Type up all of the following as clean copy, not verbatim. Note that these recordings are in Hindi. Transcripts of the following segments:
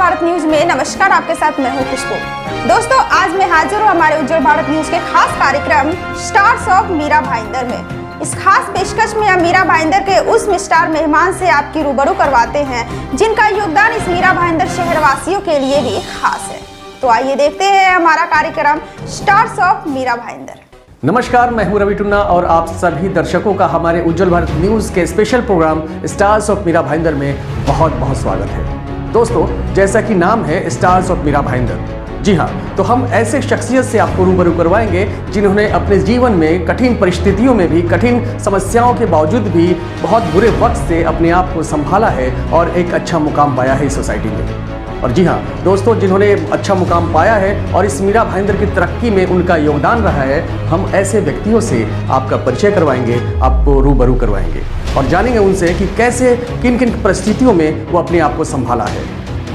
भारत न्यूज में नमस्कार। आपके साथ मैं हूं खुशबू। दोस्तों, आज मैं हाजिर हूं हमारे उज्जवल भारत न्यूज के खास कार्यक्रम स्टार्स ऑफ मीरा भाईंदर में। इस खास पेशकश में हम मीरा भाईंदर के उस स्टार मेहमान से आपकी रूबरू करवाते हैं जिनका योगदान इस मीरा भाईंदर शहरवासियों के लिए भी खास है। तो आइए देखते हैं हमारा कार्यक्रम स्टार्स ऑफ मीरा भाईंदर। नमस्कार, मैं हूं रवि टुन्ना और आप सभी दर्शकों का हमारे उज्जवल भारत न्यूज के special programme stars of Mira Bhayandar में बहुत बहुत स्वागत है। दोस्तों, जैसा कि नाम है स्टार्स ऑफ मीरा भाईंदर, जी हाँ, तो हम ऐसे शख्सियत से आपको रूबरू करवाएंगे जिन्होंने अपने जीवन में कठिन परिस्थितियों में भी, कठिन समस्याओं के बावजूद भी बहुत बुरे वक्त से अपने आप को संभाला है और एक अच्छा मुकाम पाया है इस सोसाइटी में। और जी हाँ दोस्तों, जिन्होंने अच्छा मुकाम पाया है और इस मीरा भाईंदर की तरक्की में उनका योगदान रहा है, हम ऐसे व्यक्तियों से आपका परिचय करवाएंगे, आपको रूबरू करवाएंगे और जानेंगे उनसे कि कैसे किन किन परिस्थितियों में वो अपने आप को संभाला है।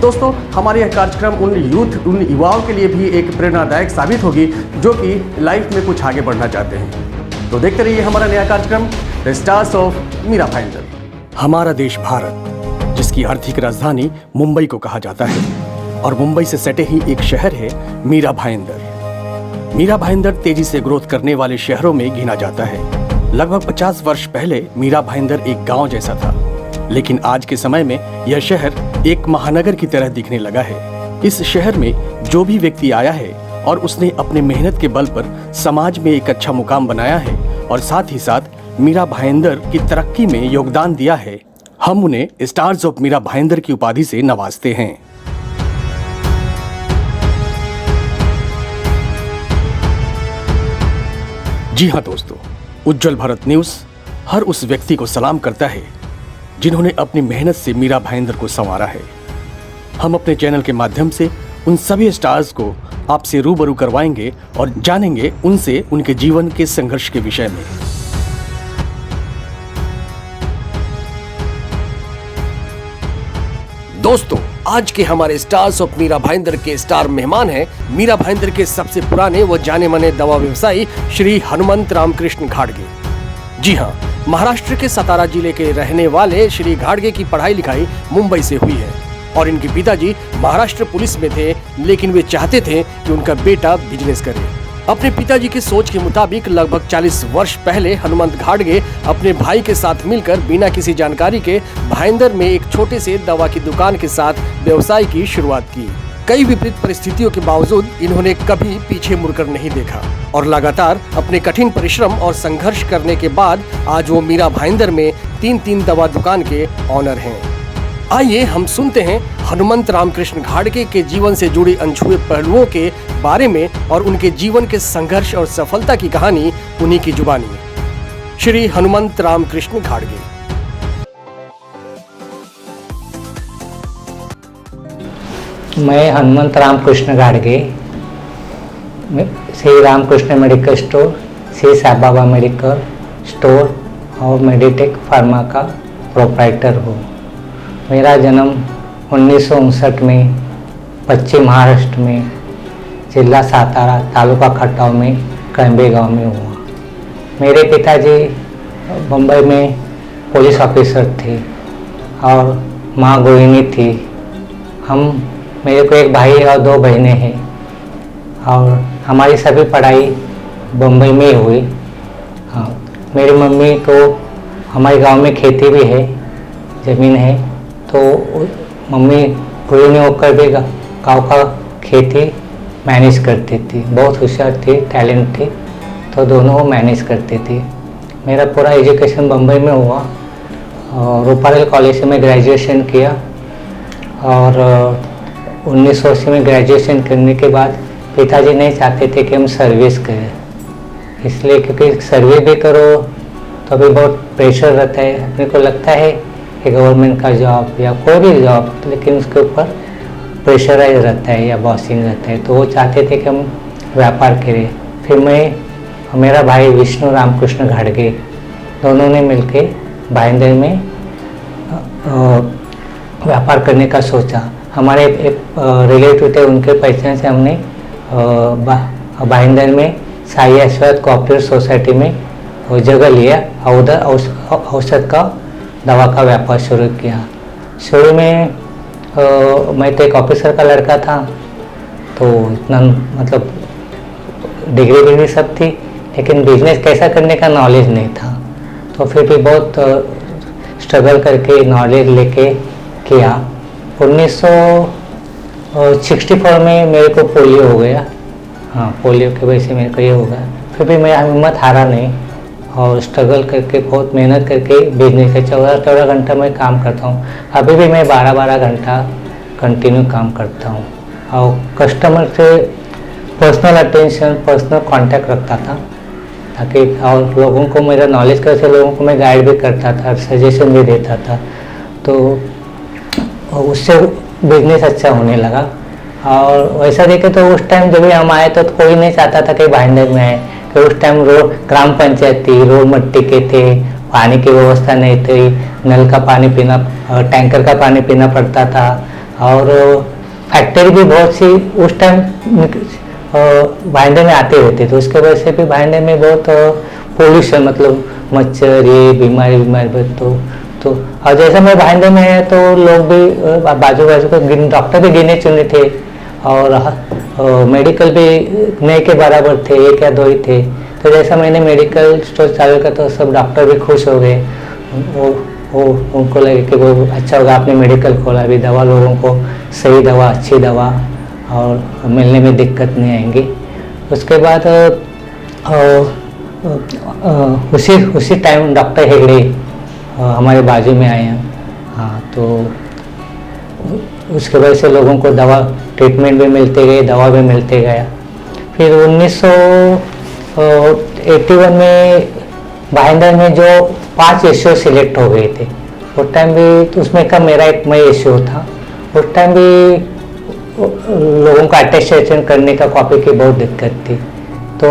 दोस्तों, हमारे यह कार्यक्रम उन युवाओं के लिए भी एक प्रेरणादायक साबित होगी जो कि लाइफ में कुछ आगे बढ़ना चाहते हैं। तो देखते रहिए हमारा नया कार्यक्रम the stars of Mira Bhayandar. हमारा देश भारत, जिसकी आर्थिक राजधानी मुंबई को कहा जाता है और मुंबई से सटे ही एक शहर है मीरा भाईंदर। मीरा भाईंदर तेजी से ग्रोथ करने वाले शहरों में गिना जाता है। लगभग 50 वर्ष पहले मीरा भाईंदर एक गांव जैसा था, लेकिन आज के समय में यह शहर एक महानगर की तरह दिखने लगा है। इस शहर में जो भी व्यक्ति आया है और उसने अपने मेहनत के बल पर समाज में एक अच्छा मुकाम बनाया है और साथ ही साथ मीरा भाईंदर की तरक्की में योगदान दिया है, हम उन्हें स्टार्स ऑफ मीरा भाईंदर की उपाधि से नवाजते हैं। जी हाँ दोस्तों, उज्जवल भारत न्यूज हर उस व्यक्ति को सलाम करता है जिन्होंने अपनी मेहनत से मीरा भाईंदर को संवारा है। हम अपने चैनल के माध्यम से उन सभी स्टार्स को आपसे रूबरू करवाएंगे और जानेंगे उनसे उनके जीवन के संघर्ष के विषय में। दोस्तों, आज के हमारे स्टार्स ऑफ मीरा भाईंदर के स्टार मेहमान हैं मीरा भाईंदर के सबसे पुराने व जाने माने दवा व्यवसायी श्री हनुमंत रामकृष्ण घाटगे। जी हाँ, महाराष्ट्र के सतारा जिले के रहने वाले श्री घाटगे की पढ़ाई लिखाई मुंबई से हुई है और इनके पिताजी महाराष्ट्र पुलिस में थे, लेकिन वे चाहते थे कि उनका बेटा बिजनेस करे। अपने पिताजी की सोच के मुताबिक लगभग 40 वर्ष पहले हनुमंत घाटगे अपने भाई के साथ मिलकर बिना किसी जानकारी के भाईंदर में एक छोटे से दवा की दुकान के साथ व्यवसाय की शुरुआत की। कई विपरीत परिस्थितियों के बावजूद इन्होंने कभी पीछे मुड़कर नहीं देखा और लगातार अपने कठिन परिश्रम और संघर्ष करने के बाद आज वो मीरा भाईंदर में 3 दवा दुकान के ऑनर हैं। आइए हम सुनते हैं हनुमंत रामकृष्ण घाटगे के जीवन से जुड़ी अनछुए पहलुओं के बारे में और उनके जीवन के संघर्ष और सफलता की कहानी उन्हीं की जुबानी। श्री हनुमंत रामकृष्ण घाटगे। मैं Hanumant Ramakrishna घाटगे Shri Ramakrishna medical store, Shri Sai Baba medical store और मेडिटेक फार्मा का प्रोप्राइटर हूँ। मेरा जन्म 1959 में पश्चिम महाराष्ट्र में जिला सातारा, तालुका खटाव में कंबे गांव में हुआ। मेरे पिताजी बम्बई में पुलिस ऑफिसर थे और माँ गृहिणी थी। मेरे को एक भाई और 2 बहनें हैं और हमारी सभी पढ़ाई बम्बई में ही हुई। हाँ, मेरी मम्मी को हमारे गांव में खेती भी है, ज़मीन है, तो मम्मी गृहिणी होकर भी गाँव का खेती मैनेज करती थी। बहुत होशियार थी, टैलेंट थी, तो दोनों मैनेज करती थी। मेरा पूरा एजुकेशन बम्बई में हुआ और रूपारेल कॉलेज से मैं ग्रेजुएशन किया और 1980 में ग्रेजुएशन करने के बाद पिताजी नहीं चाहते थे कि हम सर्विस करें, इसलिए क्योंकि सर्विस भी करो तो अभी बहुत प्रेशर रहता है। अपने को लगता है कि गवर्नमेंट का जॉब या कोई भी जॉब, लेकिन उसके ऊपर प्रेशराइज रहता है या बॉसिंग रहता है, तो वो चाहते थे कि हम व्यापार करें। फिर मैं और मेरा भाई विष्णु रामकृष्ण घाटगे दोनों ने मिलके भाईंदर में व्यापार करने का सोचा। हमारे एक रिलेटिव थे, उनके पहचान से हमने भाईंदर में साई ऐश्वर्य कोऑपरेटिव सोसाइटी में जगह लिया और उधर औषध का दवा का व्यापार शुरू किया। शुरू में मैं तो एक ऑफिसर का लड़का था, तो इतना मतलब डिग्री विग्री सब थी, लेकिन बिजनेस कैसा करने का नॉलेज नहीं था। तो फिर भी बहुत स्ट्रगल करके नॉलेज लेके किया। 1964 में मेरे को पोलियो हो गया। हाँ, पोलियो की वजह से मेरे को ये हो गया। फिर भी मैं हिम्मत हारा नहीं और स्ट्रगल करके बहुत मेहनत करके बिजनेस का 14 घंटा मैं काम करता हूँ। अभी भी मैं 12 घंटा कंटिन्यू काम करता हूँ और कस्टमर से पर्सनल अटेंशन, पर्सनल कांटेक्ट रखता था, ताकि और लोगों को मेरा नॉलेज कैसे, लोगों को मैं गाइड भी करता था, सजेशन भी देता था। तो उससे बिजनेस अच्छा होने लगा। और वैसा देखे तो उस टाइम जब भी हम आए तो कोई नहीं चाहता था कि भाईंदर में आए, कि उस टाइम रोड ग्राम पंचायत थी, रोड मिट्टी के थे, पानी की व्यवस्था नहीं थी, नल का पानी पीना, टैंकर का पानी पीना पड़ता था। और फैक्ट्री भी बहुत सी उस टाइम भाईंदर में आते रहते, तो उसके वजह से भी भाईंदर में बहुत पोल्यूशन, मतलब मच्छर, ये बीमारी तो और जैसे मैं भाईंदर में है तो लोग भी बाजू को डॉक्टर भी गिने चुने थे और मेडिकल भी नए के बराबर थे, 1 या 2 ही थे। तो जैसा मैंने मेडिकल स्टोर चालू किया तो सब डॉक्टर भी खुश हो गए। वो उनको लगे कि वो अच्छा होगा, आपने मेडिकल खोला, भी दवा लोगों को सही दवा, अच्छी दवा और मिलने में दिक्कत नहीं आएंगी। उसके बाद उसी टाइम डॉक्टर हेगड़े हमारे बाजू में आए हैं। हाँ, तो उसके वजह से लोगों को दवा, ट्रीटमेंट भी मिलते गए, दवा भी मिलते गया। फिर 1981 में भाईंदर में जो 5 एसओ सिलेक्ट हो गए थे, उस टाइम भी तो उसमें का मेरा एक मैं एसओ था। उस टाइम भी लोगों का अटेस्टेशन करने का कॉपी की बहुत दिक्कत थी, तो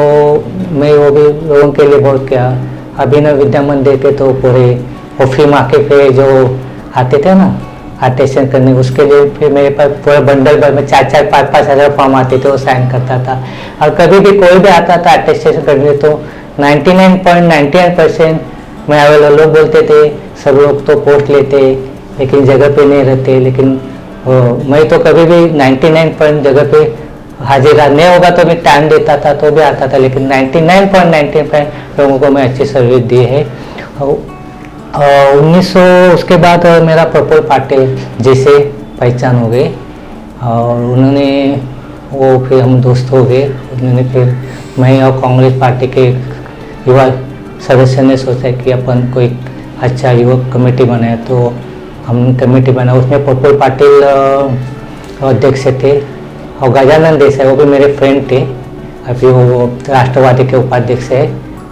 मैं वो भी लोगों के लिए बहुत किया। अभिनव विद्या मंदिर के तो पूरे वो फिल्म आके पे जो आते थे ना अटेस्टेशन करने, उसके लिए फिर मेरे पास पूरा बंडल भर में 4-4, 5-5 हज़ार फॉर्म आते थे, वो साइन करता था। और कभी भी कोई भी आता था अटेस्टेशन करने तो 99.99% मैं अवेलेबल। लोग बोलते थे सब लोग तो पोस्ट लेते लेकिन जगह पे नहीं रहते, लेकिन मैं तो कभी भी 99 जगह पे हाजिर नहीं होगा तो मैं टाइम देता था तो भी आता था, लेकिन 99.95 लोगों को मैं अच्छी सर्विस दी है। 1900 उसके बाद मेरा प्रफुल्ल पाटिल जी से पहचान हो गई और उन्होंने वो फिर हम दोस्त हो गए। उन्होंने फिर मैं और कांग्रेस पार्टी के युवा सदस्य ने सोचा कि अपन कोई अच्छा युवक कमेटी बनाए, तो हमने कमेटी बनाई। उसमें प्रफुल्ल पाटिल अध्यक्ष थे और गजानन देसाई वो भी मेरे फ्रेंड थे, अभी वो राष्ट्रवादी के उपाध्यक्ष है,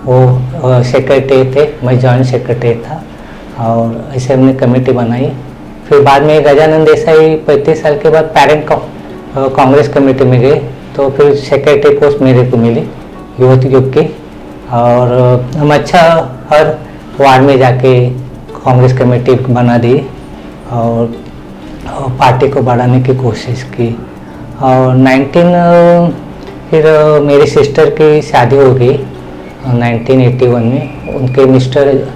वो सेक्रेटरी थे, मैं जॉइंट सेक्रेटरी था। और ऐसे हमने कमेटी बनाई। फिर बाद में गजानन देसाई 35 साल के बाद पेरेंट कांग्रेस कमेटी में गए, तो फिर सेक्रेटरी पोस्ट मेरे को मिली युग की। और हम अच्छा हर वार्ड में जाके कांग्रेस कमेटी बना दी और पार्टी को बढ़ाने की कोशिश की। और फिर मेरी सिस्टर की शादी हो गई 1981 में। उनके मिस्टर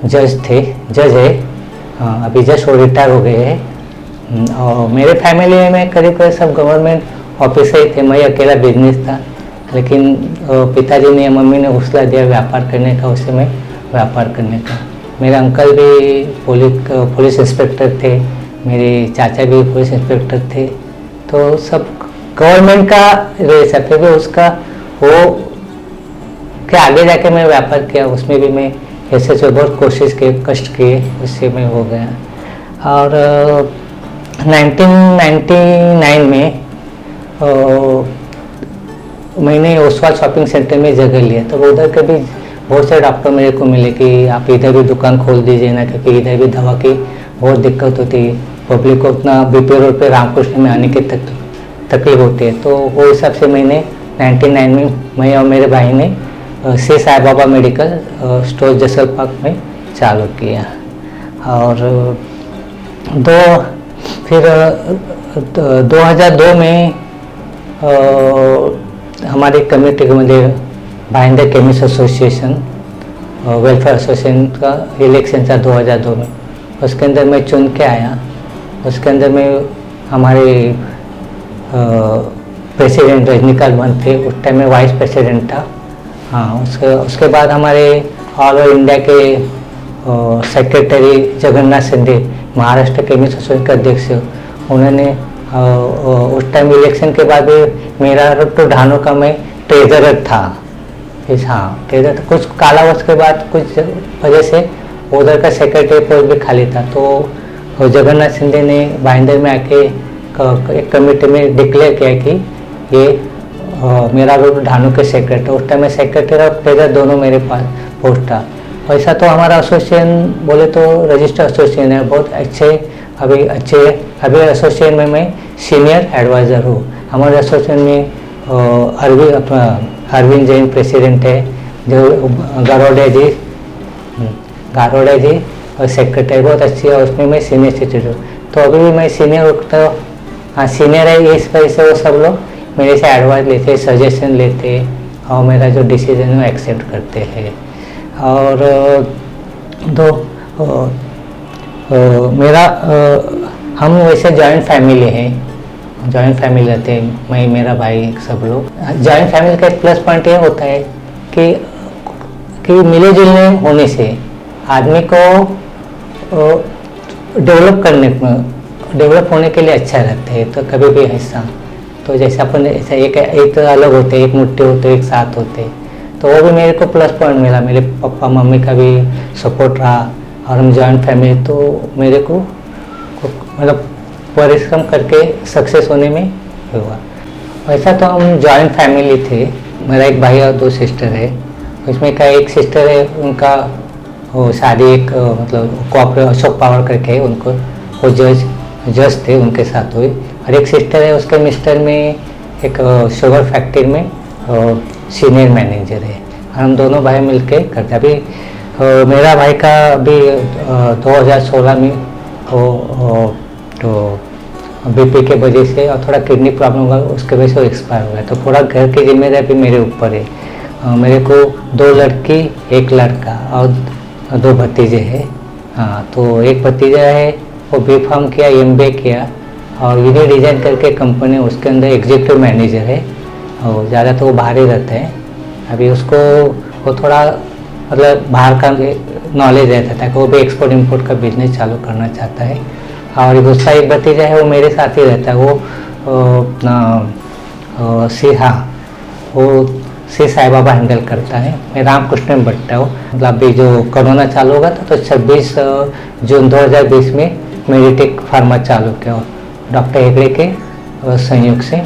जज है, अभी जस्ट वो रिटायर हो गए हैं। और मेरे फैमिली में करीब सब गवर्नमेंट ऑफिसर ही थे, मैं अकेला बिजनेस था। लेकिन पिताजी ने, मम्मी ने हौसला दिया व्यापार करने का, उससे मैं व्यापार करने का। मेरे अंकल भी पुलिस इंस्पेक्टर थे, मेरे चाचा भी पुलिस इंस्पेक्टर थे, तो सब गवर्नमेंट का रेस है। फिर भी उसका वो के आगे जाके मैं व्यापार किया, उसमें भी मैं ऐसे जो बहुत कोशिश किए, कष्ट किए, उससे मैं हो गया। और 1999 में मैंने ओसवाल शॉपिंग सेंटर में जगह लिया, तो उधर के भी बहुत से डॉक्टर मेरे को मिले कि आप इधर भी दुकान खोल दीजिए ना, क्योंकि इधर भी दवा की बहुत दिक्कत होती है, पब्लिक को उतना बीपी रोड पे रामकृष्ण में आने की तकलीफ होती है। तो वो हिसाब से मैंने 99 में मैं और मेरे भाई ने Shri Sai Baba medical store जसल park में चालू किया। और 2002 में हमारी कम्युनिटी के मुझे Bhayandar chemist association welfare association का इलेक्शन था 2002 में, उसके अंदर मैं चुन के आया उसके अंदर में हमारे प्रेसिडेंट रजनीकांत वन थे, उस टाइम में वाइस प्रेसिडेंट था। हाँ, उसके बाद हमारे ऑल ओवर इंडिया के सेक्रेटरी जगन्नाथ सिंधे, महाराष्ट्र के मिस एसोसिएशन के अध्यक्ष, उन्होंने उस टाइम इलेक्शन के बाद मेरा तो ढानों का मैं ट्रेजरर था। हाँ, ट्रेजर कुछ कालावर्ष के बाद कुछ वजह से उधर का सेक्रेटरी पोस्ट भी खाली था, तो जगन्नाथ सिंधे ने भाईंदर में आके एक कमेटी में डिक्लेयर किया कि ये मेरा रोल ढानू के सेक्रेटरी, उस टाइम में सेक्रेटरी और ट्रेजर दोनों मेरे पास पोस्ट था। वैसा तो हमारा एसोसिएशन बोले तो रजिस्टर एसोसिएशन है, बहुत अच्छे। अभी एसोसिएशन में मैं सीनियर एडवाइज़र हूँ। हमारे एसोसिएशन में अरविंद जैन प्रेसिडेंट है, जो गारोडे जी और सेक्रेटरी बहुत अच्छी है, उसमें मैं सीनियर सिटीजन हूँ। तो अभी भी मैं सीनियर हूँ, तो हाँ सीनियर है, इस वजह से वो सब लोग मेरे से एडवाइस लेते, सजेशन लेते और मेरा जो डिसीजन है वो एक्सेप्ट करते हैं। और हम वैसे जॉइंट फैमिली हैं, जॉइंट फैमिली रहते हैं, मैं मेरा भाई सब लोग। जॉइंट फैमिली का एक प्लस पॉइंट ये होता है कि मिले जुलने होने से आदमी को डेवलप होने के लिए अच्छा रहता है। तो कभी भी ऐसा तो जैसे अपन ऐसा एक अलग होते, एक मुट्ठी होते, एक साथ होते, तो वो भी मेरे को प्लस पॉइंट मिला। मेरे पापा मम्मी का भी सपोर्ट रहा और हम जॉइंट फैमिली, तो मेरे को मतलब परिश्रम करके सक्सेस होने में हुआ। वैसा तो हम जॉइंट फैमिली थे, मेरा एक भाई और 2 सिस्टर है। उसमें का एक सिस्टर है, उनका वो शादी एक मतलब कोऑपरेटिव अशोक पावर करके, उनको वो जज थे, उनके साथ हुई। और एक सिस्टर है, उसके मिस्टर में एक शुगर फैक्ट्री में सीनियर मैनेजर है। हम दोनों भाई मिलके करते। अभी मेरा भाई का अभी 2016 में तो बीपी के वजह से और थोड़ा किडनी प्रॉब्लम हुआ, उसके वजह से वो एक्सपायर हो गया। तो पूरा घर की जिम्मेदारी भी मेरे ऊपर है। मेरे को 2 लड़की 1 लड़का और 2 भतीजे हैं। हाँ, तो एक भतीजा है, वो B.Pharm किया, MBA किया और यूनिक डिज़ाइन करके कंपनी, उसके अंदर एग्जीक्यूटिव मैनेजर है और ज़्यादा तो वो बाहर ही रहते हैं। अभी उसको वो थोड़ा मतलब बाहर का नॉलेज रहता था कि वो भी एक्सपोर्ट इंपोर्ट का बिजनेस चालू करना चाहता है। और दूसरा एक भतीजा है, वो मेरे साथ ही रहता है। वो श्री साई बाबा हैंडल करता है। मैं रामकृष्ण में बैठता हूँ। मतलब अभी जो कोरोना चालू होगा था, तो 26 जून 2020 में मेडिटेक फार्मा चालू किया डॉक्टर हेगड़े के संयोग से।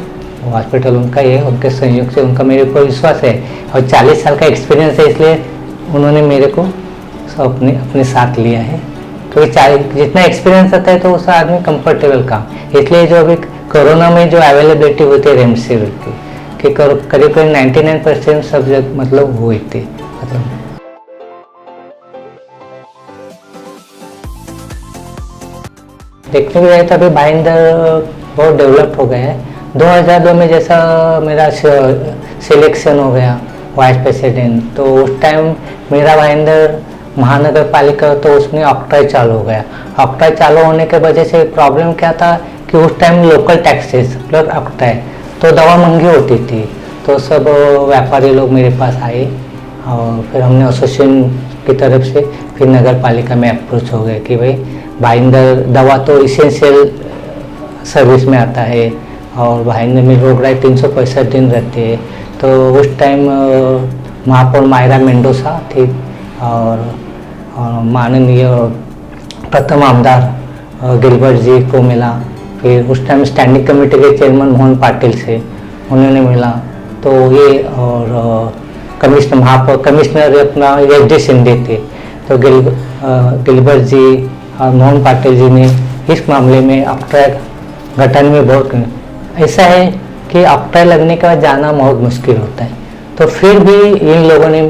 हॉस्पिटल उनका ये, उनके संयोग से उनका मेरे ऊपर विश्वास है और 40 साल का एक्सपीरियंस है, इसलिए उन्होंने मेरे को अपने साथ लिया है। क्योंकि जितना एक्सपीरियंस आता है तो उस आदमी कंफर्टेबल काम, इसलिए जो अभी कोरोना में जो अवेलेबिलिटी होती है रेमडेसिविर की, कि करीब 99% सब जगह मतलब हुई थी। मतलब देखने को जाए तो अभी भाईंदर बहुत डेवलप हो गया है। 2002 में जैसा मेरा सिलेक्शन हो गया वाइस प्रेसिडेंट, तो उस टाइम मेरा भाईंदर महानगर पालिका, तो उसमें ऑक्ट्राई चालू हो गया। ऑक्ट्राई चालू होने के वजह से प्रॉब्लम क्या था कि उस time local taxes plus octroi, तो दवा महंगी होती थी। तो सब व्यापारी लोग मेरे पास आए और फिर हमने एसोसिएशन की तरफ से फिर नगर पालिका में अप्रोच हो गए कि भाई भाईंदर दवा तो इसेंशियल सर्विस में आता है और भाईंदर में रोग राय 365 दिन रहते हैं। तो उस टाइम महापौर मायरा मेंडोसा थी और माननीय प्रथम आमदार गिलबर्ट जी को मिला। फिर उस टाइम स्टैंडिंग कमेटी के चेयरमैन मोहन पाटिल से उन्होंने मिला। तो ये और कमिश्नर अपना SD सिंधे थे। तो गिलबर्ट जी और मोहन पाटिल जी ने इस मामले में ऑक्ट्राई गठन में बहुत ऐसा है कि ऑक्ट्राई लगने के बाद जाना बहुत मुश्किल होता है। तो फिर भी इन लोगों ने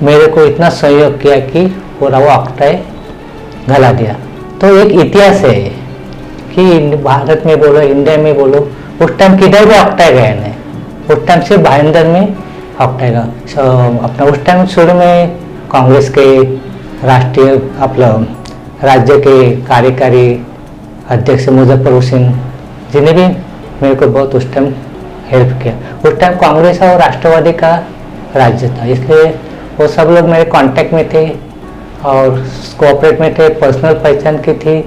मेरे को इतना सहयोग किया कि पूरा वो ऑक्ट्राई घला दिया। तो एक इतिहास है कि भारत में बोलो, इंडिया में बोलो, उस टाइम किधर भी ऑक्ट्राई गया नहीं। उस टाइम सिर्फ भाईंदर में ऑक्ट्राई का अपना उस टाइम शुरू में कांग्रेस के राष्ट्रीय अपना राज्य के कार्यकारी अध्यक्ष मुजफ्फर हुसैन जी ने भी मेरे को बहुत उस टाइम हेल्प किया। उस टाइम कांग्रेस और राष्ट्रवादी का राज्य था, इसलिए वो सब लोग मेरे कांटेक्ट में थे और कोऑपरेट में थे, पर्सनल पहचान की थी।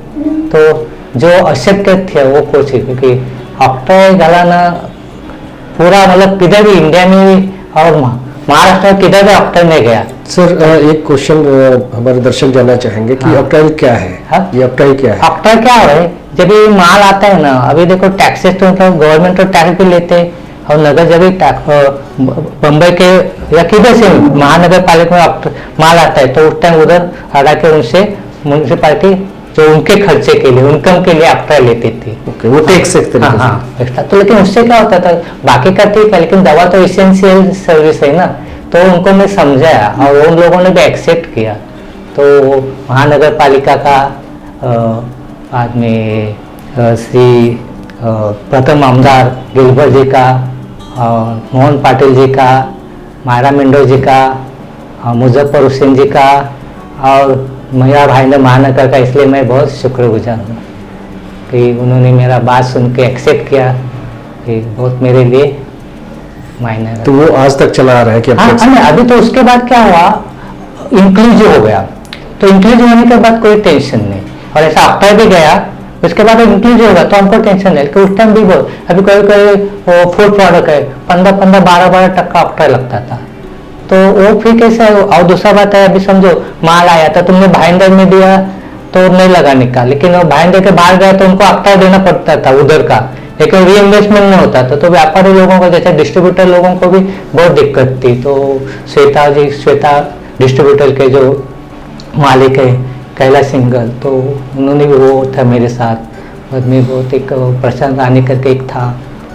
तो जो अशक्य थे वो कोशिश, क्योंकि ऑक्टर घालाना पूरा मतलब किधर भी इंडिया में और महाराष्ट्र में किधर भी ऑक्टर नहीं गया। सर एक क्वेश्चन हमारे दर्शक जानना चाहेंगे कि हाँ। ऑक्टाइल क्या है? हाँ? ये ऑक्टाइल क्या है? ऑक्टर क्या है, जब ये माल आता है ना, अभी देखो टैक्सेस तो मतलब गवर्नमेंट तो टैक्स भी लेते हैं और नगर जब बम्बई के या किधर से महानगर पालिका में माल आता है तो उस टाइम उधर हटा के उनसे म्यूनसिपालिटी जो उनके खर्चे के लिए, इनकम के लिए ऑक्टर लेती थी। ओके, वो टैक्स एक तरीके से। हाँ एक्स्ट्रा। तो लेकिन उससे क्या होता था, बाकी का ठीक है लेकिन दवा तो इसेंशियल सर्विस है ना, तो उनको मैं समझाया और उन लोगों ने भी एक्सेप्ट किया। तो महानगर पालिका का बाद में श्री प्रथम आमदार गिलबर जी का, मोहन पाटिल जी का, मायरा मिंडो जी का, मुजफ्फर हुसैन जी का और मीरा भाईंदर महानगर का, इसलिए मैं बहुत शुक्रगुजार हूँ कि उन्होंने मेरा बात सुन के एक्सेप्ट किया, कि बहुत मेरे लिए मायने रखता। तो वो आज तक चला आ रहा है कि अभी तो उसके बाद क्या हुआ, इंक्लूसिव हो गया। तो इंक्लूसिव होने के बाद कोई टेंशन नहीं, और ऐसा ऑक्टर भी गया उसके बाद इंक्लूसिव होगा तो हमको टेंशन नहीं। कि उस टाइम भी बहुत, अभी कोई फूड प्रोडक्ट है 15-15, 12-12 टक्का ऑक्टर लगता था, तो वो फिर कैसे है। और दूसरा बात है, अभी समझो माल आया था, तुमने भाईंदर में दिया तो नहीं लगा निकाल, लेकिन वो भाईंदर के बाहर गया तो उनको ऑक्टर देना पड़ता था उधर का, लेकिन रीइन्वेस्टमेंट नहीं होता था। तो व्यापारी लोगों को, जैसे डिस्ट्रीब्यूटर लोगों को भी बहुत दिक्कत थी। तो श्वेता डिस्ट्रीब्यूटर के जो मालिक है कैलाश सिंगल, तो उन्होंने भी, वो था मेरे साथ। बाद में बहुत एक प्रशांत रानी करके एक था,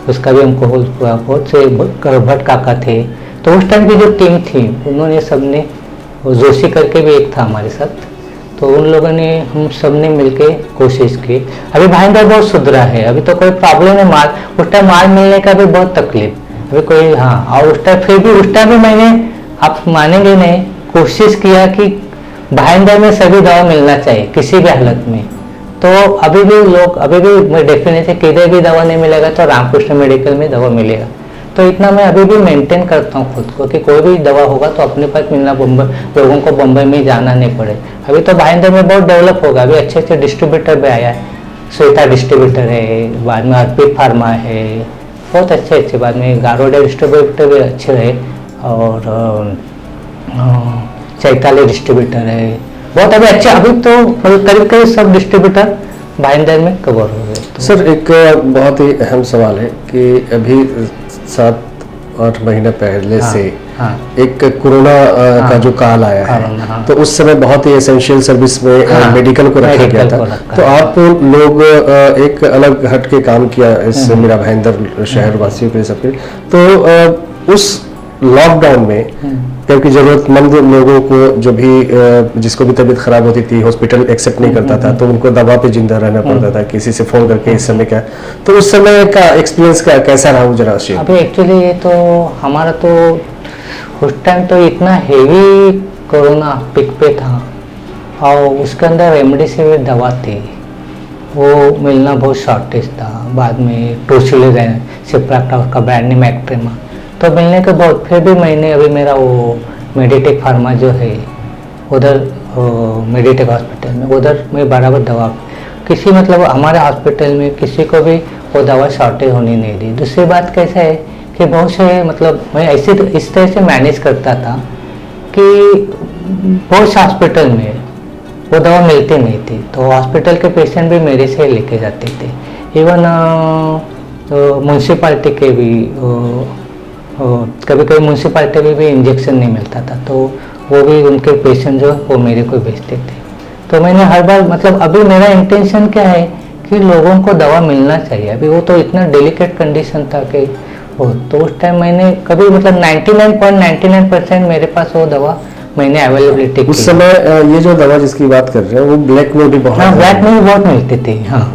उसका भी हमको हेल्प हुआ। बहुत से भट्ट काका थे। तो उस टाइम की जो टीम थी उन्होंने सबने, जोशी करके भी एक था हमारे साथ, तो उन लोगों ने, हम सब ने मिलके कोशिश की। अभी भाईंदर बहुत सुधरा है, अभी तो कोई प्रॉब्लम है। माल उस टाइम माल मिलने का भी बहुत तकलीफ, अभी कोई, हाँ। और उस टाइम फिर भी, उस टाइम भी मैंने, आप मानेंगे नहीं, कोशिश किया कि भाईंदर में सभी दवा मिलना चाहिए किसी भी हालत में। तो अभी भी लोग, अभी भी डेफिनेटली किधर भी दवा नहीं मिलेगा तो रामकृष्ण मेडिकल में दवा मिलेगा। तो इतना मैं अभी भी मेंटेन करता हूँ खुद को कि कोई भी दवा होगा तो अपने पास मिलना, लोगों को बम्बई में जाना नहीं पड़े। अभी तो भाईंदर में बहुत डेवलप होगा, अभी अच्छे अच्छे डिस्ट्रीब्यूटर भी आया है। श्वेता डिस्ट्रीब्यूटर है, बाद में अर्पित फार्मा है, बहुत अच्छे। बाद में गारोडे डिस्ट्रीब्यूटर भी अच्छे रहे, और चैताली डिस्ट्रीब्यूटर है, बहुत अभी अच्छे। अभी तो करीब सब डिस्ट्रीब्यूटर भाईंदर में कवर हो गए। तो सर एक बहुत ही अहम सवाल है कि अभी 7-8 महीने पहले से एक कोरोना का जो काल आया है, तो उस समय बहुत ही एसेंशियल सर्विस में मेडिकल को रखा गया था। तो आप लोग एक अलग हट के काम किया इस मीरा भाईंदर शहर वासियों के सबके। तो उस लॉकडाउन में क्योंकि जरूरतमंद लोगों को, जो भी जिसको भी तबीयत खराब होती थी, हॉस्पिटल एक्सेप्ट नहीं करता था, तो उनको दवा पे जिंदा रहना पड़ता था, किसी से फोन करके इस समय क्या। तो उस समय का एक्सपीरियंस कैसा रहा, जरा शेयर। अभी एक्चुअली ये तो हमारा तो उस टाइम तो इतना हेवी कोरोना पिक पे था, और उसके अंदर रेमडेसिविर दवा थी, वो मिलना बहुत शॉर्टेज था। बाद में टोसिलिज़ाइन, सिप्राक्टा, उसका ब्रांड नेम एक्ट्रेमा, तो मिलने के बाद फिर भी मैंने, अभी मेरा वो मेडिटेक फार्मा जो है उधर, मेडिटेक हॉस्पिटल में, उधर मैं बराबर दवा, किसी मतलब हमारे हॉस्पिटल में किसी को भी वो दवा शॉर्टेज होने नहीं दी। दूसरी बात कैसे है कि बहुत से, मतलब मैं ऐसे इस तरह से मैनेज करता था कि बहुत से हॉस्पिटल में वो दवा मिलती नहीं थी, तो हॉस्पिटल के पेशेंट भी मेरे से लेके जाते थे। इवन म्यूनसिपालिटी के भी, कभी कभी म्यूनसिपालिटी में भी इंजेक्शन नहीं मिलता था, तो वो भी उनके पेशेंट जो वो मेरे को भेजते थे। तो मैंने हर बार, मतलब अभी मेरा इंटेंशन क्या है कि लोगों को दवा मिलना चाहिए। अभी वो तो इतना डेलिकेट कंडीशन था कि वो, तो उस टाइम मैंने कभी, मतलब 99.99% मेरे पास वो दवा मैंने अवेलेबिलिटी उस समय ये जो दवा जिसकी बात कर रहे हैं वो ब्लैक में भी बहुत, हाँ ब्लैक में भी बहुत मिलती थी। हाँ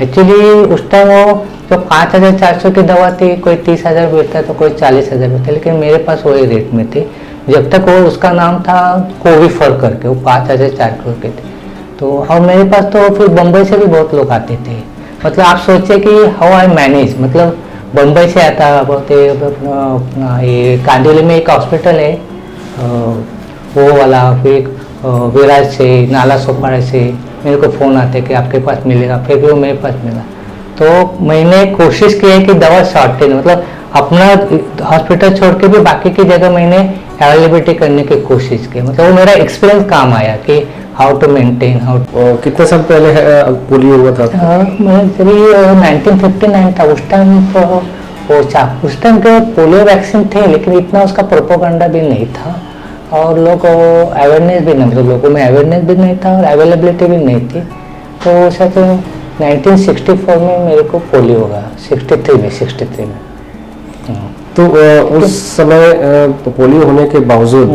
एक्चुअली उस टाइम वो जो 5,400 की दवा थी, कोई 30,000 बेचता तो कोई 40,000 बेचता, लेकिन मेरे पास वही रेट में थी। जब तक वो, उसका नाम था कोविफर करके, वो 5,400 के थे। तो और मेरे पास तो फिर बम्बई से भी बहुत लोग आते थे। मतलब आप सोचिए कि हाउ आई मैनेज, मतलब बम्बई से आता बहुत अपना ये कांदिवली में एक हॉस्पिटल है वो वाला, फिर विराज से, नाला सोपारा से मेरे को फ़ोन आते कि आपके पास मिलेगा, फिर भी वो मेरे पास मिला। तो मैंने कोशिश की है कि दवा शॉर्टेज, मतलब अपना हॉस्पिटल छोड़ के भी बाकी की जगह मैंने अवेलेबिलिटी करने की कोशिश की। मतलब वो मेरा एक्सपीरियंस काम आया कि हाउ टू मेंटेन कितने साल पहले पोलियो हुआ था? मैं जब 1959 था उस टाइम उस टाइम के पोलियो वैक्सीन थे, लेकिन इतना उसका प्रोपोगंडा भी नहीं था और लोग अवेयरनेस भी नहीं, मतलब लोगों में अवेयरनेस भी नहीं था और अवेलेबिलिटी भी नहीं थी। तो शायद 1964 में मेरे को पोलियो होगा, 63 में। तो उस समय पोलियो होने के बावजूद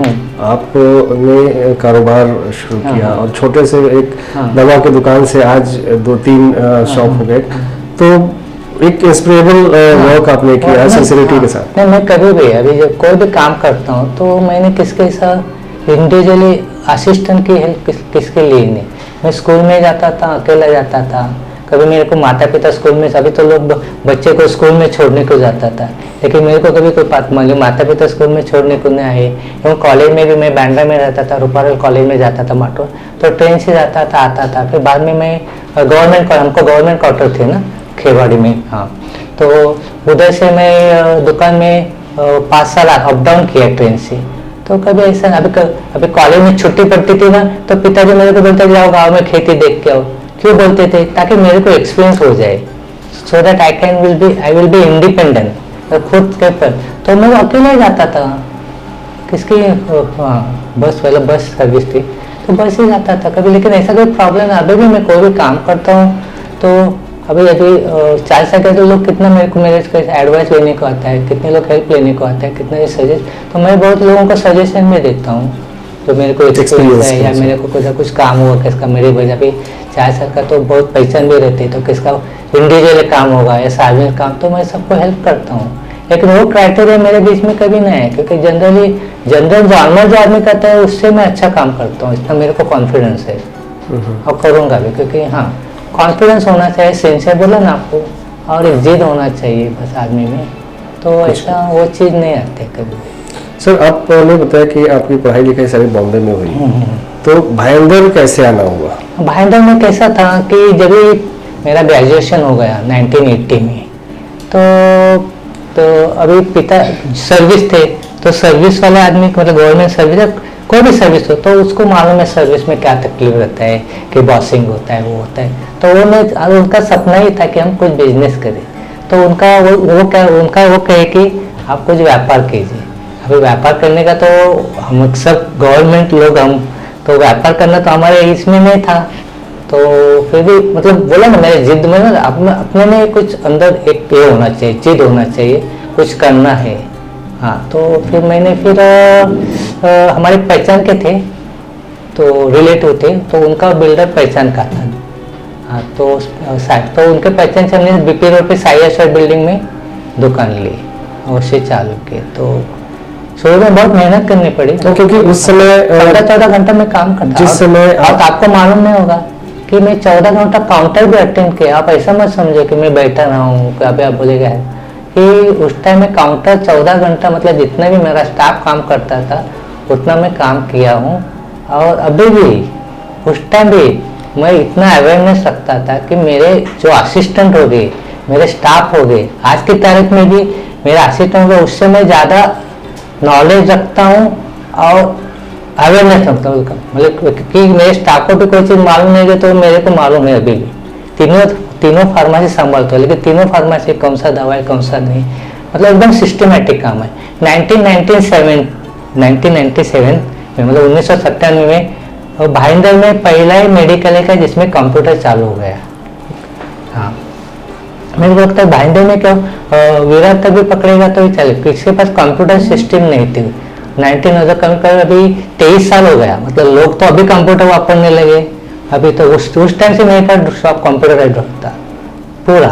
आपने कारोबार शुरू किया और छोटे से एक दवा की दुकान से आज 2-3 शॉप हो गए। तो एक इंस्पिरेबल वर्क आपने किया सिंसियरिटी के साथ। नहीं, मैं कभी भी अभी जब कोई भी काम करता हूँ तो मैंने किसके साथ इंडिविजुअली असिस्टेंट की हेल्प किसके लिए नहीं। मैं स्कूल में जाता था, अकेला जाता था। कभी मेरे को माता पिता स्कूल में, अभी तो लोग बच्चे को स्कूल में छोड़ने को जाता था, लेकिन मेरे को कभी कोई माता पिता स्कूल में छोड़ने को नहीं आए। एवं कॉलेज में भी मैं बांद्रा में रहता था, रूपारेल कॉलेज में जाता था माटो, तो ट्रेन से जाता था, आता था। फिर बाद में मैं हमको गवर्नमेंट क्वार्टर थे ना खेवाड़ी में, हाँ, तो उधर से मैं दुकान में 5 साल अप डाउन किया ट्रेन से। तो कभी ऐसा अभी कॉलेज में छुट्टी पड़ती थी ना, तो पिताजी मेरे को बोलते जाओ गाँव में खेती देख के आओ। क्यों बोलते थे? ताकि मेरे को एक्सपीरियंस हो जाए, so that I will be independent, खुद के पर। तो मैं अकेला ही जाता था, किसकी बस सर्विस थी तो बस ही जाता था कभी। लेकिन ऐसा कोई प्रॉब्लम है, अभी भी मैं कोई भी काम करता हूँ तो अभी 4 साल के लोग कितना मेरे को एडवाइस लेने को आता है, कितने लोग हेल्प लेने को आता है, कितने सजेस्ट, तो मैं बहुत लोगों को सजेशन भी देता हूँ तो मेरे को एक्सपीरियंस है या मेरे को कुछ काम हुआ किसका, मेरी वजह भी 4 साल का तो बहुत पहचान भी रहती है, तो किसका इंडिविजुअल काम होगा या सार्वजनिक काम, तो मैं सबको हेल्प करता हूँ। लेकिन वो क्राइटेरिया मेरे बीच में कभी नहीं है, क्योंकि जनरल नॉर्मल जो आदमी करता है उससे मैं अच्छा काम करता हूँ, इतना मेरे को कॉन्फिडेंस है और करूँगा भी। क्योंकि हाँ, कॉन्फिडेंस होना चाहिए, सिंसियर बोला ना आपको, और एक जिद होना चाहिए बस आदमी में, तो ऐसा वो चीज़ नहीं आती कभी भी। सर, आपने बताया कि आपकी पढ़ाई लिखाई सारी बॉम्बे में हुई, तो भाईंदर कैसे आना हुआ? भाईंदर में कैसा था कि जब मेरा ग्रेजुएशन हो गया 1980 में, तो अभी पिता सर्विस थे, तो सर्विस वाले आदमी मतलब गवर्नमेंट सर्विस, कोई भी सर्विस हो तो उसको मालूम है सर्विस में क्या तकलीफ रहता है कि बॉसिंग होता है, वो होता है। तो उनका सपना ही था कि हम कुछ बिजनेस करें, तो उनका वो कहे कि आप कुछ व्यापार कीजिए। अभी व्यापार करने का तो हम सब गवर्नमेंट लोग, हम तो व्यापार करना तो हमारे इसमें नहीं था, तो फिर भी मतलब बोला ना, मेरे जिद में ना अपने में कुछ अंदर एक ये होना चाहिए, जिद होना चाहिए, कुछ करना है। हाँ, तो फिर मैंने हमारे पहचान के थे, तो रिलेटिव थे, तो उनका बिल्डर पहचान का था। हाँ, तो उनके पहचान से हमने बीपी रोड पे साइया बिल्डिंग में दुकान ली और उसे चालू किए। तो शुरू में बहुत मेहनत करनी पड़ी, तो क्योंकि उस समय 14 घंटा में काम करता, जिस समय आपको मालूम नहीं होगा कि मैं 14 घंटा काउंटर भी अटेंड किया। आप ऐसा मत समझो कि मैं बैठा रहा हूँ, अभी आप बोलेगा कि उस टाइम में काउंटर 14 घंटा, मतलब जितना भी मेरा स्टाफ काम करता था उतना मैं काम किया हूँ। और अभी भी उस टाइम भी मैं इतना अवेयरनेस रखता था कि मेरे जो असिस्टेंट हो गए, मेरे स्टाफ हो गए, आज की तारीख में भी मेरा असिस्टेंट हो गया, उससे मैं ज़्यादा नॉलेज रखता हूँ और अवेयरनेस रखता हूँ। मतलब कि मेरे स्टाफ को भी कोई चीज़ मालूम नहीं है तो मेरे को मालूम है अभी भी। तीनों फार्मेसी संभालते हो, लेकिन तीनों फार्मेसी कौन सा दवा है कौन सा नहीं, मतलब एकदम सिस्टमेटिक काम है। 1997 में, मतलब 1997 में भाईंदर में पहला ही मेडिकल है जिसमें कंप्यूटर चालू हो गया। हाँ, मेरे को लगता है भाईंदर में क्या विराट तक भी पकड़ेगा तो ही चले, किसी के पास कंप्यूटर सिस्टम नहीं थी। 19 कम कर अभी 23 साल हो गया, मतलब लोग तो अभी कंप्यूटर वापरने लगे। अभी तो उस टाइम से मेरे पास शॉप कंप्यूटर रखता पूरा,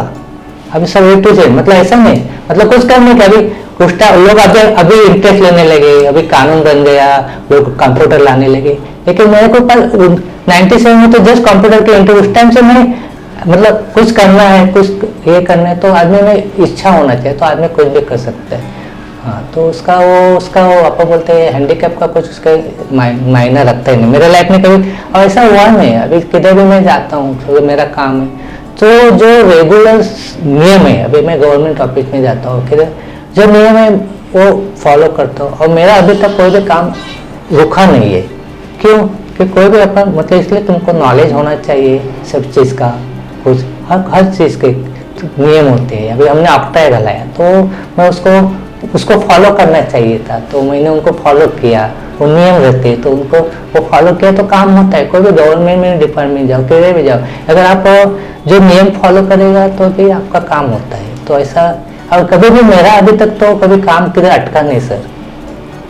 अभी सब A to Z, मतलब ऐसा नहीं, मतलब कुछ करने के अभी कुछ लोग अभी इंटरेस्ट लेने लगे, अभी कानून बन गया, लोग कंप्यूटर लाने लगे, लेकिन मेरे को 97 में तो जस्ट कंप्यूटर के इंटरव्यू, उस टाइम से मैं मतलब कुछ करना है, कुछ ये करना है तो आदमी में इच्छा होना चाहिए, तो आदमी कुछ भी कर सकता है। हाँ, तो उसका वो आप बोलते हैं हैंडीकैप का कुछ उसका मायने रखता ही नहीं मेरे लाइफ में कभी, और ऐसा हुआ नहीं। अभी किधर भी मैं जाता हूँ तो मेरा काम है, तो जो रेगुलर नियम है, अभी मैं गवर्नमेंट ऑफिस में जाता हूँ, किधर जो नियम है वो फॉलो करता हूँ, और मेरा अभी तक कोई भी काम रुका नहीं है। क्यों? कि कोई भी अपन मतलब इसलिए तुमको नॉलेज होना चाहिए सब चीज़ का, कुछ हर चीज़ के नियम होते हैं। अभी हमने ऑक्टाई डालाया तो मैं उसको फॉलो करना चाहिए था, तो मैंने उनको फॉलो किया, वो नियम रहते हैं तो उनको वो फॉलो किया तो काम होता है। कोई भी गवर्नमेंट में डिपार्टमेंट जाओ, किधर भी जाओ, अगर आप जो नियम फॉलो करेगा तो भी आपका काम होता है। तो ऐसा, और कभी भी मेरा अभी तक तो कभी काम किधर अटका नहीं सर।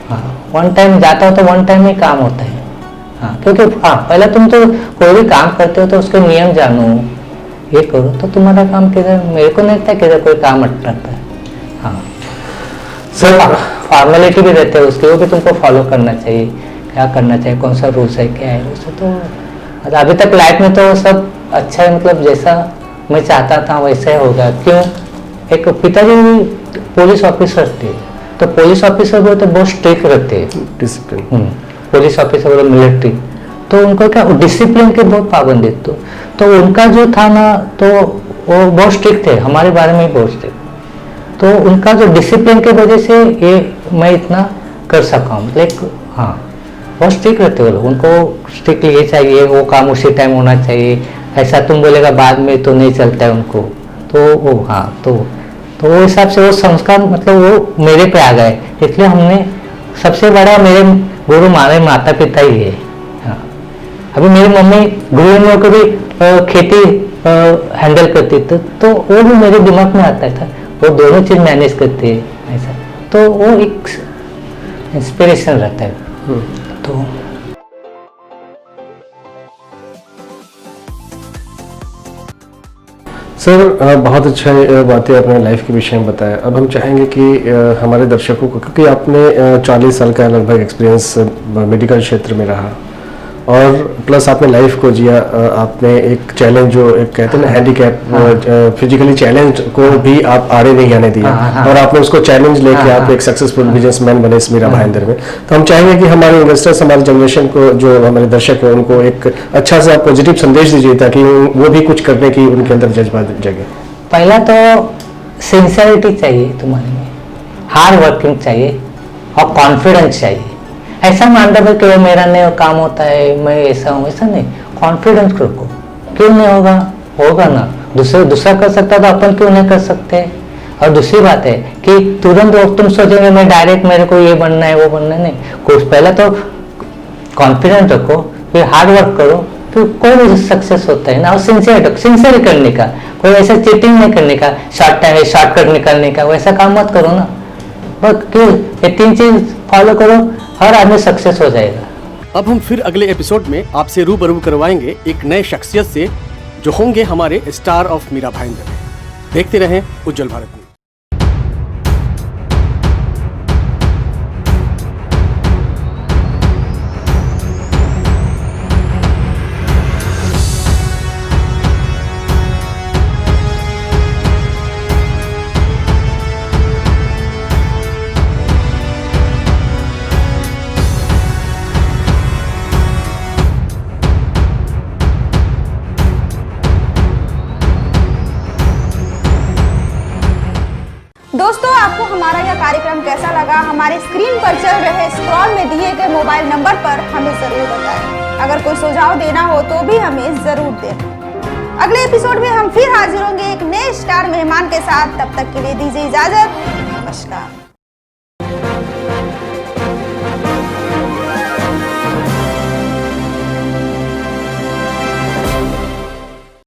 हाँ, वन टाइम जाता हो तो वन टाइम में काम होता है। हाँ, क्योंकि हाँ पहले तुम तो कोई भी काम करते हो तो उसके नियम जानो, ये करो, तो तुम्हारा काम किधर, मेरे को नहीं लगता किधर कोई काम अटकता है। हाँ सर, फॉर्मेलिटी भी रहते हैं उसके, वो भी तुमको फॉलो करना चाहिए, क्या करना चाहिए, कौन सा रूल्स है, क्या है उससे। तो मतलब अभी तक लाइफ में तो सब अच्छा है, मतलब जैसा मैं चाहता था वैसा ही होगा। क्यों? एक पिताजी पुलिस ऑफिसर थे, तो पुलिस ऑफिसर बोलते बहुत स्ट्रिक्ट रहते हैं, डिसिप्लिन। पुलिस ऑफिसर बोले मिलिट्री, तो उनको क्या डिसिप्लिन के बहुत पाबंदी, तो उनका जो था ना तो वो बहुत स्ट्रिक्ट थे, हमारे बारे में बहुत स्ट्रिक्ट, तो उनका जो डिसिप्लिन के वजह से ये मैं इतना कर सका हूँ। लाइक हाँ, बहुत स्ट्रिक्ट रहते हो, उनको स्ट्रिक्टली ये चाहिए, वो काम उसी टाइम होना चाहिए, ऐसा तुम बोलेगा बाद में तो नहीं चलता है उनको। तो वो हाँ, तो वो हिसाब से वो संस्कार मतलब वो मेरे पे आ गए, इसलिए हमने सबसे बड़ा मेरे गुरु हमारे माता पिता ही है। हाँ, अभी मेरी मम्मी गृहिणियों को भी खेती हैंडल करती थी, तो वो भी मेरे दिमाग में आता था, वो दोनों चीज मैनेज करते हैं ऐसा, तो वो एक इंस्पिरेशन रहता है। तो सर, बहुत अच्छा बातें अपने लाइफ के विषय में बताया। अब हम चाहेंगे कि हमारे दर्शकों को, क्योंकि आपने 40 साल का लगभग एक्सपीरियंस मेडिकल क्षेत्र में रहा और प्लस आपने लाइफ को जिया, आपने एक चैलेंज जो एक कहते हैं ना हैंडीकैप, फिजिकली चैलेंज को भी आप आड़े नहीं आने दिया और आपने उसको चैलेंज लेके आप एक सक्सेसफुल बिजनेसमैन बने मीरा भाईंदर में। तो हम चाहेंगे कि हमारे इन्वेस्टर्स, हमारे जनरेशन को, जो हमारे दर्शक हैं, उनको एक अच्छा सा पॉजिटिव संदेश दीजिए ताकि वो भी कुछ करने की उनके अंदर जज्बा जगे। पहला तो सिंसियरिटी चाहिए तुम्हारे में, हार्ड वर्किंग चाहिए और कॉन्फिडेंस चाहिए। ऐसा मान रहा कि वो मेरा नहीं काम होता है, मैं ऐसा हूँ, ऐसा नहीं, कॉन्फिडेंस रखो। क्यों नहीं होगा? होगा ना, दूसरा कर सकता तो अपन क्यों नहीं कर सकते। और दूसरी बात है कि तुरंत तुम सोचेंगे मैं डायरेक्ट मेरे को ये बनना है वो बनना है, नहीं, कुछ पहले तो कॉन्फिडेंस रखो, फिर हार्ड वर्क करो, फिर कोई भी सक्सेस होता है ना। और सिंसियर करने का, कोई ऐसा चीटिंग नहीं करने का, शॉर्टकट निकालने का, वैसा काम मत करो ना। बस क्यों, ये 3 चीज फॉलो करो, हर आदमी सक्सेस हो जाएगा। अब हम फिर अगले एपिसोड में आपसे रूबरू करवाएंगे एक नए शख्सियत से जो होंगे हमारे स्टार ऑफ मीरा भाईंदर। देखते रहें उज्जवल भारत न्यूज। दोस्तों, आपको हमारा यह कार्यक्रम कैसा लगा? हमारे स्क्रीन पर चल रहे स्क्रॉल में दिए गए मोबाइल नंबर पर हमें जरूर बताएं। अगर कोई सुझाव देना हो तो भी हमें जरूर दें। अगले एपिसोड में हम फिर हाजिर होंगे एक नए स्टार मेहमान के साथ। तब तक के लिए दीजिए इजाजत। नमस्कार।